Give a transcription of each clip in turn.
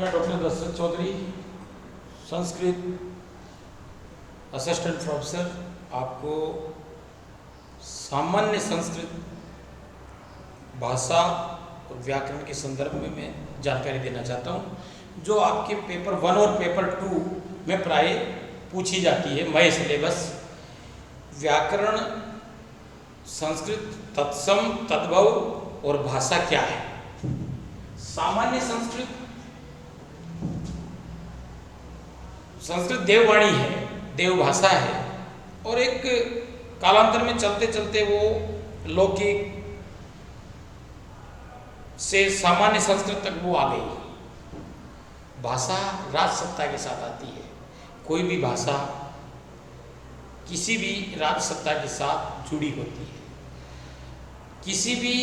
मैं doctor Dasharath Chaudhary, Sanskrit assistant professor, आपको सामान्य संस्कृत भाषा और व्याकरण के संदर्भ में मैं जानकारी देना चाहता हूँ, जो आपके पेपर 1 और पेपर 2 में प्राय पूछी जाती है। मय सिलेबस व्याकरण, संस्कृत, तत्सम, तद्भव और भाषा क्या है। सामान्य संस्कृत देववाणी है, देव भाषा है, और एक कालांतर में चलते चलते वो लौकिक से सामान्य संस्कृत तक वो आ गई। भाषा राजसत्ता के साथ आती है। कोई भी भाषा किसी भी राजसत्ता के साथ जुड़ी होती है। किसी भी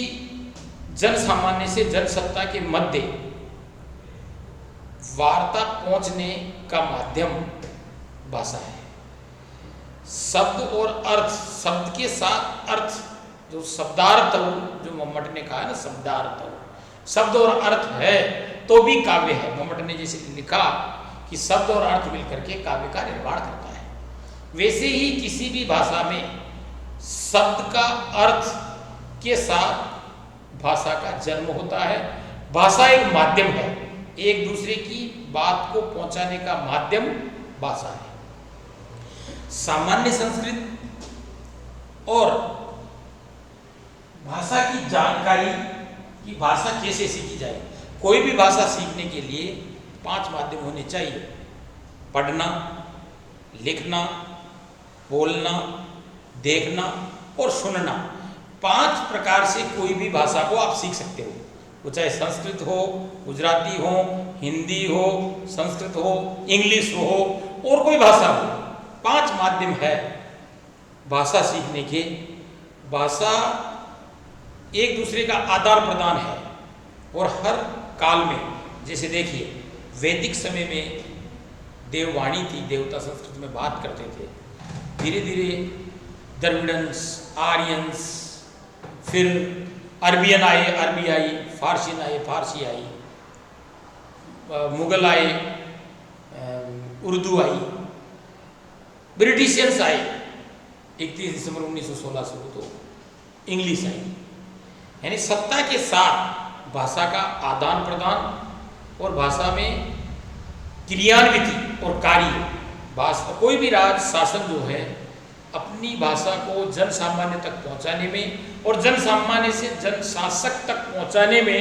जन सामान्य से जनसत्ता के मध्य वार्ता पहुंचने का माध्यम भाषा है। शब्द और अर्थ, शब्द के साथ अर्थ, जो शब्दार्थ, जो मम्मट ने कहा है ना, शब्दार्थ, शब्द और अर्थ है तो भी काव्य है। मम्मट ने जैसे लिखा कि शब्द और अर्थ मिलकर के काव्य का निर्माण करता है, वैसे ही किसी भी भाषा में शब्द का अर्थ के साथ भाषा का जन्म होता है। भाषा एक माध्यम है, एक दूसरे की बात को पहुंचाने का माध्यम भाषा है। सामान्य संस्कृत और भाषा की जानकारी कि भाषा कैसे सीखी जाए। कोई भी भाषा सीखने के लिए 5 माध्यम होने चाहिए: पढ़ना, लिखना, बोलना, देखना और सुनना। 5 प्रकार से कोई भी भाषा को आप सीख सकते हो। वो चाहे संस्कृत हो, गुजराती हो, हिंदी हो, संस्कृत हो, इंग्लिश हो, और कोई भाषा हो। 5 माध्यम है भाषा सीखने के। भाषा एक दूसरे का आदान प्रदान है, और हर काल में, जैसे देखिए वैदिक समय में देववाणी थी, देवता संस्कृत में बात करते थे। धीरे धीरे द्रविड़न्स, आर्यंस, फिर अरबियन आए, अरबी आई, फारसीन आए, फारसी आई, मुगल आए, उर्दू आई, ब्रिटिशियंस आए। 31 दिसंबर 1916 से तो इंग्लिश आई। यानी सत्ता के साथ भाषा का आदान प्रदान और भाषा में क्रियान्विति और कार्य। भाषा, कोई भी राज शासन जो है अपनी भाषा को जन सामान्य तक पहुंचाने में और जन सामान्य से जन शासक तक पहुंचाने में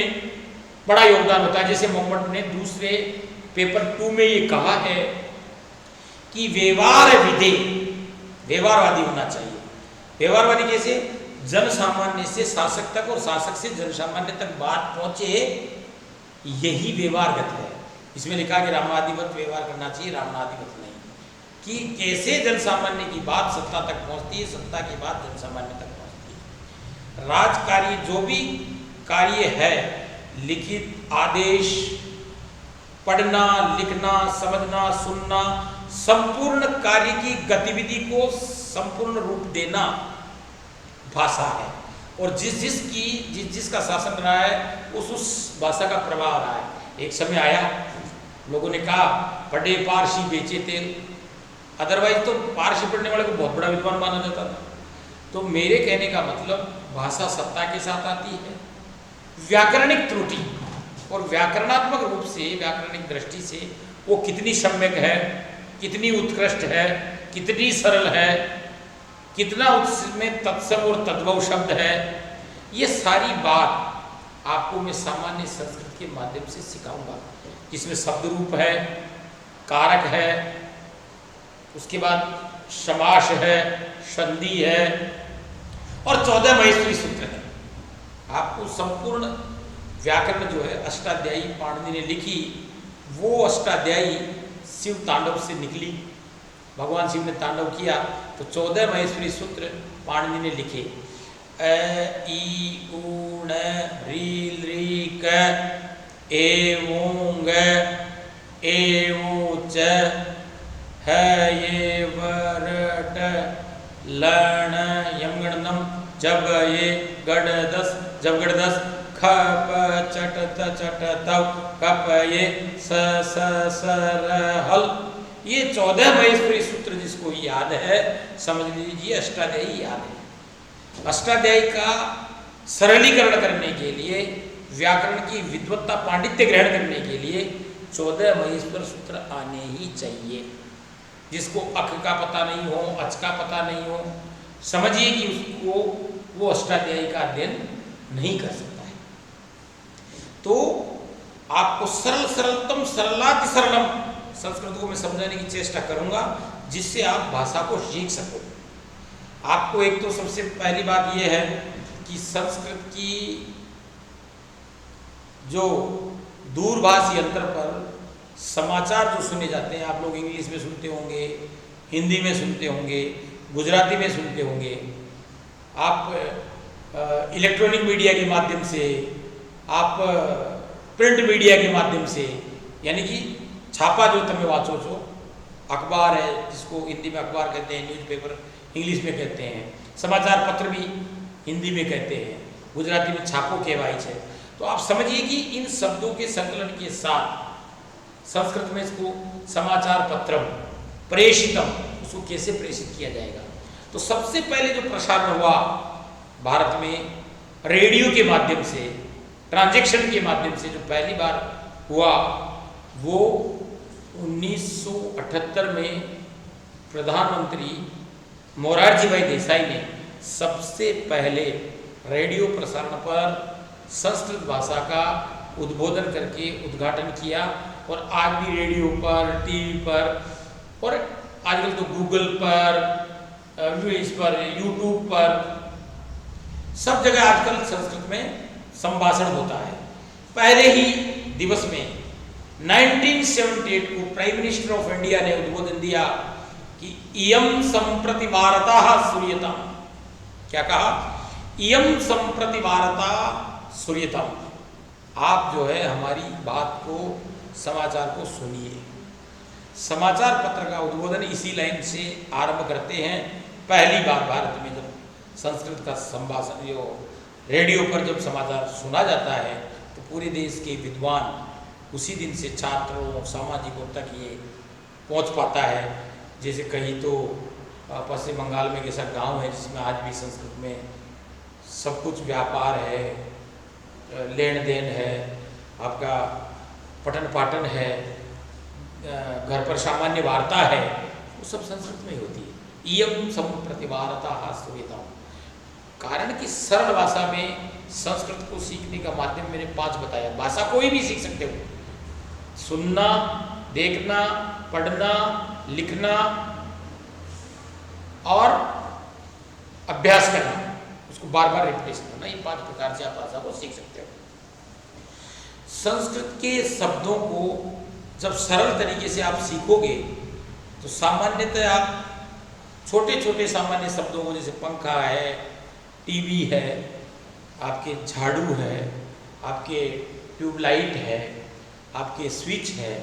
बड़ा योगदान होता है। जैसे मम्मट ने दूसरे पेपर 2 में ये कहा है कि व्यवहार विधे, व्यवहारवादी होना चाहिए। व्यवहारवादी कैसे? जन सामान्य से शासक तक और शासक से जन सामान्य तक बात पहुंचे, यही व्यवहारगत है। इसमें लिखा कि रामाधिपत व्यवहार करना चाहिए, रावणाधिपत नहीं। कि कैसे जन सामान्य की बात सत्ता तक पहुंचती है, सत्ता की बात जन सामान्य तक पहुंचती है। राजकार्य जो भी कार्य है, लिखित आदेश, पढ़ना, लिखना, समझना, सुनना, संपूर्ण कार्य की गतिविधि को संपूर्ण रूप देना भाषा है। और जिसका शासन रहा है उस भाषा का प्रभाव रहा है। एक समय आया, लोगों ने कहा पढ़े पारसी बेचे तेल। अदरवाइज तो पारसी पढ़ने वाले को बहुत बड़ा विद्वान माना जाता था। तो मेरे कहने का मतलब, भाषा सत्ता के साथ आती है। व्याकरणिक त्रुटि और व्याकरणात्मक रूप से, व्याकरणिक दृष्टि से वो कितनी सम्यक है, कितनी उत्कृष्ट है, कितनी सरल है, कितना उसमें तत्सम और तद्भव शब्द है, ये सारी बात आपको मैं सामान्य संस्कृत के माध्यम से सिखाऊंगा। जिसमें शब्द रूप है, कारक है, उसके बाद समास है, संधि है, और 14 महेश्वरी सूत्र है। आपको संपूर्ण व्याकरण जो है अष्टाध्यायी पाणिनि ने लिखी, वो अष्टाध्यायी शिव तांडव से निकली। भगवान शिव ने तांडव किया तो 14 महेश्वरी सूत्र पाणिनि ने लिखे। अ ई उ ण रील री क ए ऊंग ए ऊ च ह ये वर ट लण यमगणनम जब ये गढ़ 10 जब गढ़ 10 ख प चट त चट तव कप ये स स स र हल। ये 14 महेश्वरी सूत्र जिसको याद है समझ लीजिए अष्टाध्यायी याद है। अष्टाध्यायी का सरलीकरण करने के लिए, व्याकरण की विद्वत्ता पांडित्य ग्रहण करने के लिए 14 महेश्वर सूत्र आने ही चाहिए। जिसको अक का पता नहीं हो, अच का पता नहीं हो, समझिए कि उसको वो अष्टाध्यायी का अध्ययन नहीं कर सकता है। तो आपको सरल सरलतम सरलाति सरलम संस्कृत को मैं समझाने की चेष्टा करूंगा जिससे आप भाषा को सीख सको। आपको एक तो सबसे पहली बात यह है कि संस्कृत की जो दूरभाष यंत्र पर समाचार जो सुने जाते हैं, आप लोग इंग्लिश में सुनते होंगे, हिंदी में सुनते होंगे, गुजराती में सुनते होंगे, आप इलेक्ट्रॉनिक मीडिया के माध्यम से, आप प्रिंट मीडिया के माध्यम से, यानी कि छापा जो तमें वाचो छो, अखबार है जिसको हिंदी में अखबार कहते हैं, न्यूज़पेपर इंग्लिश में कहते हैं, समाचार पत्र भी हिंदी में कहते हैं, गुजराती में छापो कहवाई है। तो आप समझिए कि इन शब्दों के संकलन के साथ संस्कृत में इसको समाचार पत्रम प्रेषितम, उसको कैसे प्रेषित किया जाएगा। तो सबसे पहले जो प्रसारण हुआ भारत में रेडियो के माध्यम से, ट्रांजैक्शन के माध्यम से जो पहली बार हुआ वो 1978 में प्रधानमंत्री मोरारजी भाई देसाई ने सबसे पहले रेडियो प्रसारण पर संस्कृत भाषा का उद्बोधन करके उद्घाटन किया। और आज भी रेडियो पर, टीवी पर और आजकल तो गूगल पर, इस पर, यूट्यूब पर, सब जगह आजकल संस्कृत में संभाषण होता है। पहले ही दिवस में 1978 को प्राइम मिनिस्टर ऑफ इंडिया ने उद्बोधन दिया कि इयम संप्रति वार्ता सूर्यतम। क्या कहा? इयम संप्रति वार्ता सूर्यतम। आप जो है हमारी बात को, समाचार को सुनिए। समाचार पत्र का उद्बोधन इसी लाइन से आरंभ करते हैं। पहली बार भारत में जब संस्कृत का संभाषण जो रेडियो पर जब समाचार सुना जाता है तो पूरे देश के विद्वान उसी दिन से छात्रों, सामाजिकों तक ये पहुंच पाता है। जैसे कहीं तो पश्चिम बंगाल में कैसा गांव है जिसमें आज भी संस्कृत में सब कुछ व्यापार है, लेन देन है, आपका पठन पाठन है, घर पर सामान्य वार्ता है, वो सब संस्कृत में ही होती है। इयम संप्रति वार्ता सूर्यतम। कारण कि सरल भाषा में संस्कृत को सीखने का माध्यम मैंने 5 बताया। भाषा कोई भी सीख सकते हो, सुनना, देखना, पढ़ना, लिखना और अभ्यास करना, उसको बार बार रिपीट करना, ये 5 प्रकार से आप भाषा को सीख सकते हो। संस्कृत के शब्दों को जब सरल तरीके से आप सीखोगे तो सामान्यतः आप छोटे छोटे सामान्य शब्दों को, जैसे पंखा है, टीवी है, आपके झाड़ू है, आपके ट्यूबलाइट है, आपके स्विच है,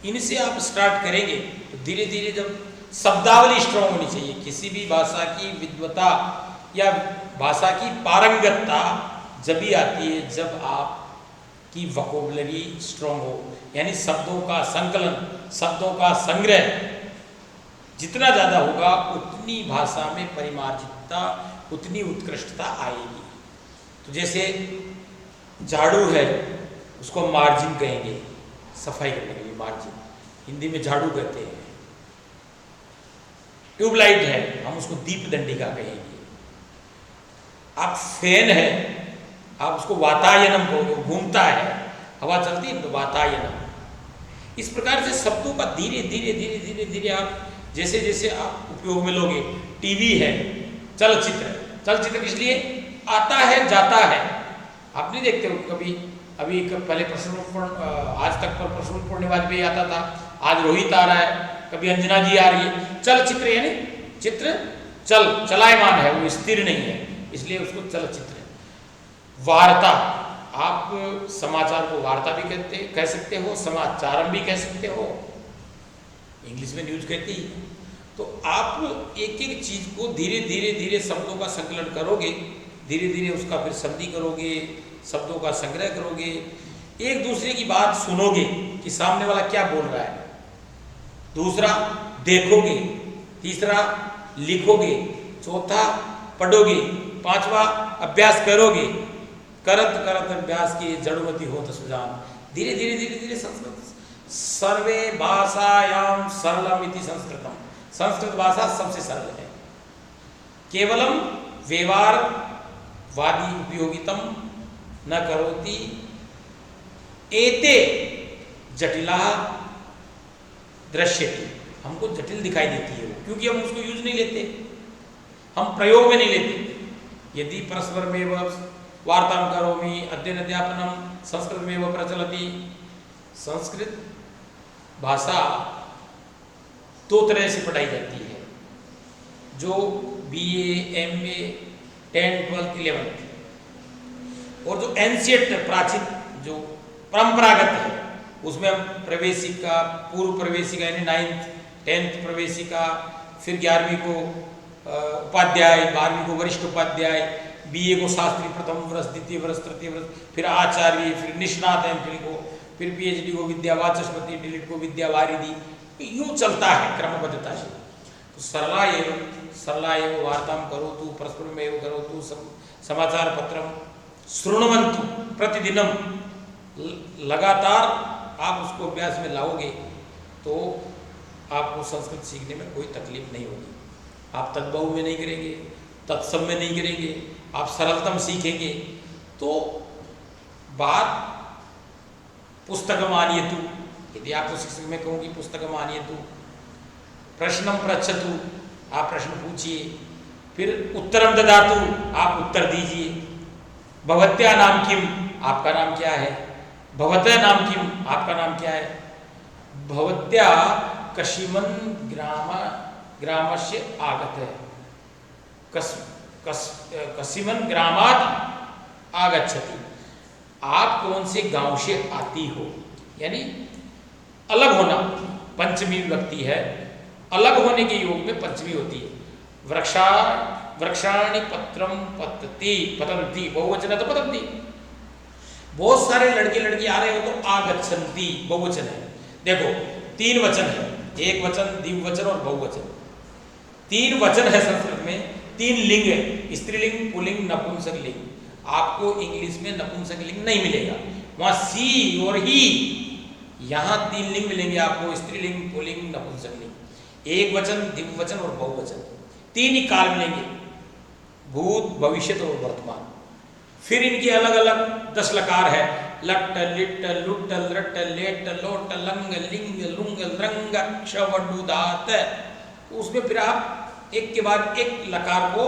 इनसे आप स्टार्ट करेंगे तो धीरे धीरे जब शब्दावली स्ट्रॉन्ग होनी चाहिए। किसी भी भाषा की विद्वता या भाषा की पारंगतता जब भी आती है जब आपकी वोकैबुलरी स्ट्रॉन्ग हो, यानी शब्दों का संकलन, शब्दों का संग्रह जितना ज़्यादा होगा उतनी भाषा में परिमार्जितता, उतनी उत्कृष्टता आएगी। तो जैसे झाड़ू है उसको मार्जिन कहेंगे, सफाई करने के लिए मार्जिन, हिंदी में झाड़ू कहते हैं। ट्यूबलाइट है, हम उसको दीप दंडिका कहेंगे। आप फैन है, आप उसको वातायनम कहोगे, घूमता है, हवा चलती है तो वातायनम। इस प्रकार से शब्दों का धीरे धीरे धीरे धीरे धीरे आप जैसे जैसे आप उपयोग में लोगे। टीवी है, चलचित्र, चलचित्र किस लिए आता है जाता है, आप नहीं देखते हो कभी। अभी पहले आज तक पर प्रसून पूर्णिमा वाजपेयी आता था, आज रोहित आ रहा है, कभी अंजना जी आ रही है। चलचित्र यानी चित्र चलायमान है, वो स्थिर नहीं है, इसलिए उसको चलचित्र है। वार्ता, आप समाचार को वार्ता भी कह सकते हो, समाचारम भी कह सकते हो, इंग्लिश में न्यूज कहती है। तो आप एक एक चीज को धीरे धीरे धीरे शब्दों का संकलन करोगे, धीरे धीरे उसका फिर संधि करोगे, शब्दों का संग्रह करोगे, एक दूसरे की बात सुनोगे कि सामने वाला क्या बोल रहा है, दूसरा देखोगे, तीसरा लिखोगे, चौथा पढ़ोगे, पांचवा अभ्यास करोगे। करत करत अभ्यास की जड़मति होत सुजान। धीरे धीरे धीरे धीरे संस्कृत सर्वे भाषायाम सरलम इति संस्कृतम। संस्कृत भाषा सबसे सरल है। केवलम व्यवहारवादी उपयोगितम न करोति एते जटिला दृश्यते। हमको जटिल दिखाई देती है वो, क्योंकि हम उसको यूज नहीं लेते, हम प्रयोग में नहीं लेते। यदि परस्पर में वार्तां करोमि अध्ययन अध्यापनम संस्कृत में वह प्रचलति। संस्कृत भाषा दो तरह से पढ़ाई जाती है, जो BA MA 10 12 11 और जो एंशिएंट प्राचीन जो परंपरागत है, उसमें हम प्रवेशिका, पूर्व प्रवेशिका यानी 9th 10th प्रवेशिका, फिर 11वीं को उपाध्याय, 12वीं को वरिष्ठ उपाध्याय, BA को शास्त्री प्रथम वर्ष, द्वितीय वर्ष, तृतीय वर्ष, फिर आचार्य, फिर निष्णात MPhil को, फिर PhD को विद्या वाचस्पति, DLED को विद्या वारिधि, यूं चलता है क्रमबद्धता से। तो सरला एवं वार्तां करोतु परस्परमेव करोतु समाचार पत्रम शृण्वन्तु प्रतिदिनम। लगातार आप उसको अभ्यास में लाओगे तो आपको संस्कृत सीखने में कोई तकलीफ नहीं होगी। आप तद्भव में नहीं करेंगे, तत्सम में नहीं करेंगे, आप सरलतम सीखेंगे। तो बात पुस्तकम आनीयतु, यदि आपको शिक्षक में कहूँ कि पुस्तकम आनीयतु, प्रश्नम पृच्छतु, आप प्रश्न पूछिए, फिर उत्तरम ददातु, आप उत्तर दीजिए। भवत्या नाम किम, आपका नाम क्या है। भवतः नाम किम, आपका नाम क्या है। भवत्या कशिमन ग्रामस्य आगत है, कशिमन ग्रामात आगच्छति, आप कौन से गांव से आती हो। यानी अलग होना पंचमी विभक्ति है, अलग होने के योग में पंचमी होती है। वृक्षाणि पत्रम पतति, पतंती बहुवचन है तो पतंती। बहुत सारे लड़के लड़की आ रहे हो तो आगच्छन्ति बहुवचन है। देखो 3 वचन है, एक वचन, द्विवचन और बहुवचन। 3 वचन है संस्कृत में, 3 लिंग है, स्त्रीलिंग, पुल्लिंग, नपुंसक लिंग। आपको इंग्लिश में नपुंसक लिंग नहीं मिलेगा, वहां सी और ही, यहाँ 3 लिंग मिलेंगे आपको, स्त्रीलिंग, पुल्लिंग, नपुंसक लिंग। एक वचन, द्विवचन और बहुवचन, 3 ही काल मिलेंगे, भूत, भविष्य और वर्तमान। फिर इनके अलग अलग 10 लकार है, लट्ट, लिट्ट, लुट्ट, लट्ट, लेट, लोट, लंग, लिंग, लुंग, लृंग, क्षवडु, दात। उसमें फिर आप एक के बाद एक लकार को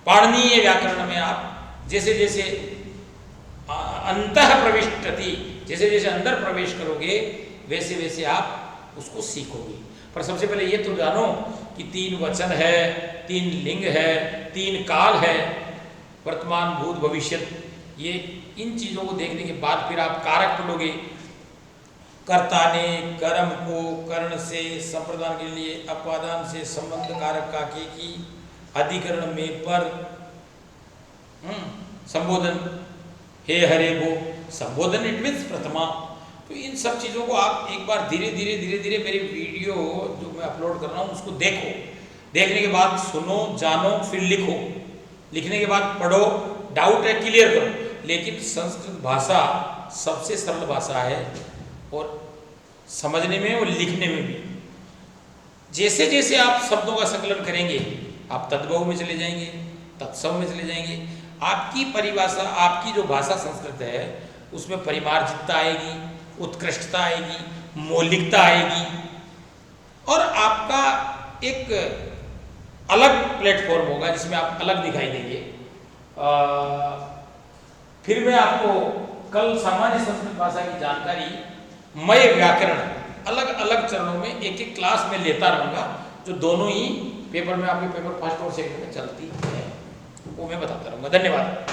पाणिनीय व्याकरण में आप जैसे जैसे अंतः प्रविष्टति, जैसे जैसे अंदर प्रवेश करोगे वैसे वैसे आप उसको सीखोगे। पर सबसे पहले ये तो जानो कि 3 वचन है, 3 लिंग है, 3 काल है, वर्तमान, भूत, भविष्य। ये इन चीज़ों को देखने के बाद फिर आप कारक पढ़ोगे। कर्ता ने कर्म को कर्ण से, संप्रदान के लिए अपादान से, संबंध कारक का के की, अधिकरण में पर, संबोधन हे हरे वो, संबोधन इट मीन्स प्रथमा। तो इन सब चीज़ों को आप एक बार धीरे धीरे धीरे धीरे मेरी वीडियो जो मैं अपलोड कर रहा हूँ उसको देखो, देखने के बाद सुनो, जानो, फिर लिखो, लिखने के बाद पढ़ो, डाउट है क्लियर करो। लेकिन संस्कृत भाषा सबसे सरल भाषा है और समझने में और लिखने में भी। जैसे जैसे आप शब्दों का संकलन करेंगे आप तद्भव में चले जाएंगे, तत्सम में चले जाएंगे। आपकी परिभाषा, आपकी जो भाषा संस्कृत है उसमें परिमार्जितता आएगी, उत्कृष्टता आएगी, मौलिकता आएगी और आपका एक अलग प्लेटफॉर्म होगा जिसमें आप अलग दिखाई देंगे। फिर मैं आपको कल सामान्य संस्कृत भाषा की जानकारी, मय व्याकरण, अलग अलग चरणों में एक एक क्लास में लेता रहूँगा, जो दोनों ही पेपर में आपके पेपर फर्स्ट और सेकंड में चलती है, वो मैं बताता रहूँगा। धन्यवाद।